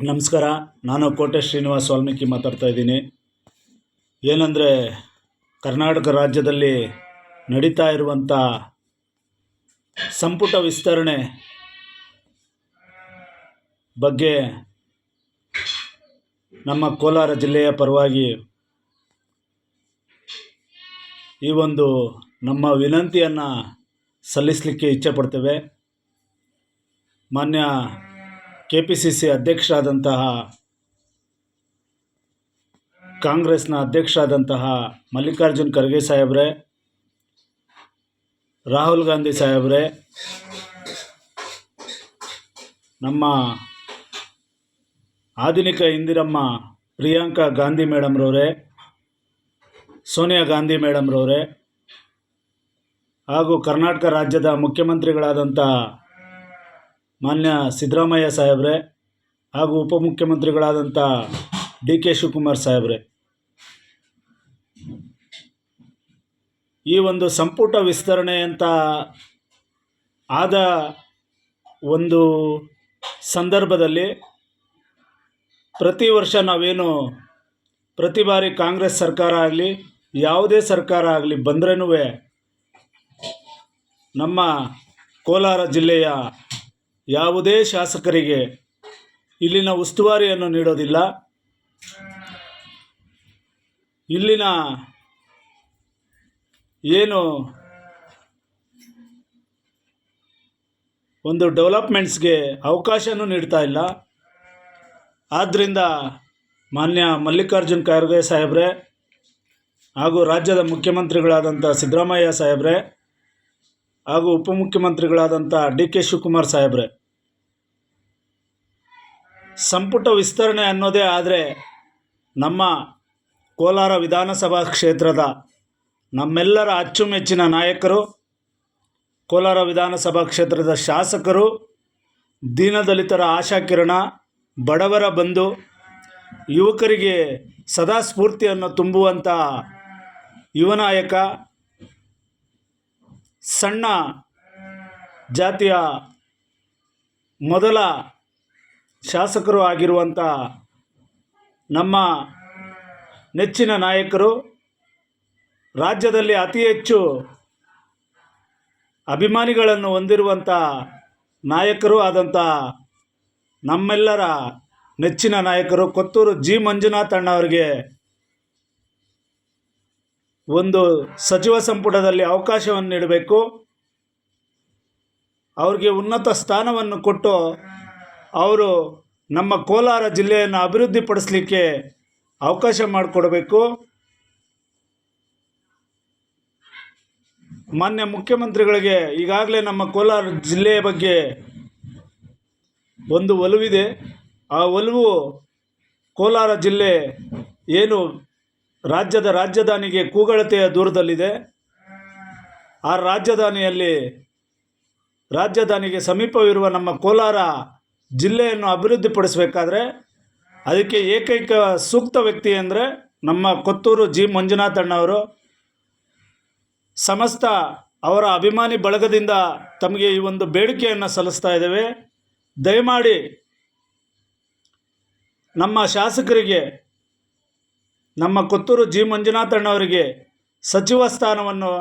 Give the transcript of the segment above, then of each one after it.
ನಮಸ್ಕಾರ. ನಾನು ಕೋಟೆ ಶ್ರೀನಿವಾಸ್ ವಾಲ್ಮೀಕಿ ಮಾತಾಡ್ತಾ ಇದ್ದೀನಿ. ಏನಂದರೆ, ಕರ್ನಾಟಕ ರಾಜ್ಯದಲ್ಲಿ ನಡೀತಾ ಇರುವಂಥ ಸಂಪುಟ ವಿಸ್ತರಣೆ ಬಗ್ಗೆ ನಮ್ಮ ಕೋಲಾರ ಜಿಲ್ಲೆಯ ಪರವಾಗಿ ಈ ಒಂದು ನಮ್ಮ ವಿನಂತಿಯನ್ನು ಸಲ್ಲಿಸಲಿಕ್ಕೆ ಇಚ್ಛೆಪಡ್ತೇವೆ. ಮಾನ್ಯ KPCC ಅಧ್ಯಕ್ಷರಾದಂತಹ, ಕಾಂಗ್ರೆಸ್ನ ಅಧ್ಯಕ್ಷರಾದಂತಹ ಮಲ್ಲಿಕಾರ್ಜುನ್ ಖರ್ಗೆ ಸಾಹೇಬ್ರೆ, ರಾಹುಲ್ ಗಾಂಧಿ ಸಾಹೇಬ್ರೆ, ನಮ್ಮ ಆಧುನಿಕ ಇಂದಿರಮ್ಮ ಪ್ರಿಯಾಂಕಾ ಗಾಂಧಿ ಮೇಡಮ್ರವರೇ, ಸೋನಿಯಾ ಗಾಂಧಿ ಮೇಡಮ್ರವರೇ, ಹಾಗೂ ಕರ್ನಾಟಕ ರಾಜ್ಯದ ಮುಖ್ಯಮಂತ್ರಿಗಳಾದಂಥ ಮಾನ್ಯ ಸಿದ್ದರಾಮಯ್ಯ ಸಾಹೇಬ್ರೆ ಹಾಗೂ ಉಪಮುಖ್ಯಮಂತ್ರಿಗಳಾದಂಥ DK ಶಿವಕುಮಾರ್ ಸಾಹೇಬ್ರೆ, ಈ ಒಂದು ಸಂಪುಟ ವಿಸ್ತರಣೆ ಅಂತ ಆದ ಒಂದು ಸಂದರ್ಭದಲ್ಲಿ ಪ್ರತಿ ವರ್ಷ ನಾವೇನು ಪ್ರತಿ ಬಾರಿ ಕಾಂಗ್ರೆಸ್ ಸರ್ಕಾರ ಆಗಲಿ ಯಾವುದೇ ಸರ್ಕಾರ ಆಗಲಿ ಬಂದ್ರೂ ನಮ್ಮ ಕೋಲಾರ ಜಿಲ್ಲೆಯ ಯಾವುದೇ ಶಾಸಕರಿಗೆ ಇಲ್ಲಿನ ಉಸ್ತುವಾರಿಯನ್ನು ನೀಡೋದಿಲ್ಲ. ಇಲ್ಲಿನ ಏನು ಒಂದು ಡೆವಲಪ್ಮೆಂಟ್ಸ್ಗೆ ಅವಕಾಶನೂ ನೀಡ್ತಾ ಇಲ್ಲ. ಆದ್ದರಿಂದ ಮಾನ್ಯ ಮಲ್ಲಿಕಾರ್ಜುನ್ ಖರ್ಗೆ ಸಾಹೇಬ್ರೆ ಹಾಗೂ ರಾಜ್ಯದ ಮುಖ್ಯಮಂತ್ರಿಗಳಾದಂಥ ಸಿದ್ದರಾಮಯ್ಯ ಸಾಹೇಬ್ರೆ ಹಾಗೂ ಉಪಮುಖ್ಯಮಂತ್ರಿಗಳಾದಂಥ DK ಶಿವಕುಮಾರ್ ಸಾಹೇಬ್ರೆ, ಸಂಪುಟ ವಿಸ್ತರಣೆ ಅನ್ನೋದೇ ಆದರೆ ನಮ್ಮ ಕೋಲಾರ ವಿಧಾನಸಭಾ ಕ್ಷೇತ್ರದ ನಮ್ಮೆಲ್ಲರ ಅಚ್ಚುಮೆಚ್ಚಿನ ನಾಯಕರು, ಕೋಲಾರ ವಿಧಾನಸಭಾ ಕ್ಷೇತ್ರದ ಶಾಸಕರು, ದೀನದಲಿತರ ಆಶಾಕಿರಣ, ಬಡವರ ಬಂಧು, ಯುವಕರಿಗೆ ಸದಾ ಸ್ಫೂರ್ತಿಯನ್ನು ತುಂಬುವಂಥ ಯುವ ನಾಯಕ, ಸಣ್ಣ ಜಾತಿಯ ಮೊದಲ ಶಾಸಕರು ಆಗಿರುವಂಥ ನಮ್ಮ ನೆಚ್ಚಿನ ನಾಯಕರು, ರಾಜ್ಯದಲ್ಲಿ ಅತಿ ಹೆಚ್ಚು ಅಭಿಮಾನಿಗಳನ್ನು ಹೊಂದಿರುವಂಥ ನಾಯಕರು ಆದಂಥ ನಮ್ಮೆಲ್ಲರ ನೆಚ್ಚಿನ ನಾಯಕರು ಕೊತ್ತೂರು G. ಮಂಜುನಾಥ್ ಅಣ್ಣವರಿಗೆ ಒಂದು ಸಚಿವ ಸಂಪುಟದಲ್ಲಿ ಅವಕಾಶವನ್ನು ನೀಡಬೇಕು. ಅವ್ರಿಗೆ ಉನ್ನತ ಸ್ಥಾನವನ್ನು ಕೊಟ್ಟು ಅವರು ನಮ್ಮ ಕೋಲಾರ ಜಿಲ್ಲೆಯನ್ನು ಅಭಿವೃದ್ಧಿಪಡಿಸಲಿಕ್ಕೆ ಅವಕಾಶ ಮಾಡಿಕೊಡಬೇಕು. ಮಾನ್ಯ ಮುಖ್ಯಮಂತ್ರಿಗಳಿಗೆ ಈಗಾಗಲೇ ನಮ್ಮ ಕೋಲಾರ ಜಿಲ್ಲೆಯ ಬಗ್ಗೆ ಒಂದು ಒಲವಿದೆ. ಆ ಒಲವು ಕೋಲಾರ ಜಿಲ್ಲೆ ಏನು ರಾಜ್ಯದ ರಾಜಧಾನಿಗೆ ಕೂಗಳತೆಯ ದೂರದಲ್ಲಿದೆ. ಆ ರಾಜಧಾನಿಗೆ ಸಮೀಪವಿರುವ ನಮ್ಮ ಕೋಲಾರ ಜಿಲ್ಲೆಯನ್ನು ಅಭಿವೃದ್ಧಿಪಡಿಸಬೇಕಾದ್ರೆ ಅದಕ್ಕೆ ಏಕೈಕ ಸೂಕ್ತ ವ್ಯಕ್ತಿ ಅಂದರೆ ನಮ್ಮ ಕೊತ್ತೂರು G. ಮಂಜುನಾಥ್ ಅಣ್ಣವರು. ಸಮಸ್ತ ಅವರ ಅಭಿಮಾನಿ ಬಳಗದಿಂದ ತಮಗೆ ಈ ಒಂದು ಬೇಡಿಕೆಯನ್ನು ಸಲ್ಲಿಸ್ತಾ ಇದ್ದೇವೆ. ದಯಮಾಡಿ ನಮ್ಮ ಶಾಸಕರಿಗೆ, ನಮ್ಮ ಕೊತ್ತೂರು G. ಮಂಜುನಾಥ್ ಅಣ್ಣವರಿಗೆ ಸಚಿವ ಸ್ಥಾನವನ್ನು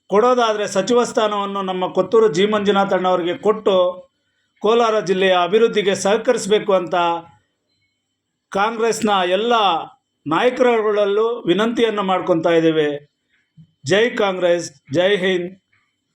ಕೊಡೋದಾದರೆ ಸಚಿವ ಸ್ಥಾನವನ್ನು ನಮ್ಮ ಕೊತ್ತೂರು G. ಮಂಜುನಾಥ್ ಅಣ್ಣವರಿಗೆ ಕೊಟ್ಟು ಕೋಲಾರ ಜಿಲ್ಲೆಯ ಅಭಿವೃದ್ಧಿಗೆ ಸಹಕರಿಸಬೇಕು ಅಂತ ಕಾಂಗ್ರೆಸ್ನ ಎಲ್ಲ ನಾಯಕರುಗಳಲ್ಲೂ ವಿನಂತಿಯನ್ನು ಮಾಡ್ಕೊತಾ ಇದ್ದೇವೆ. ಜೈ ಕಾಂಗ್ರೆಸ್, ಜೈ ಹಿಂದ್.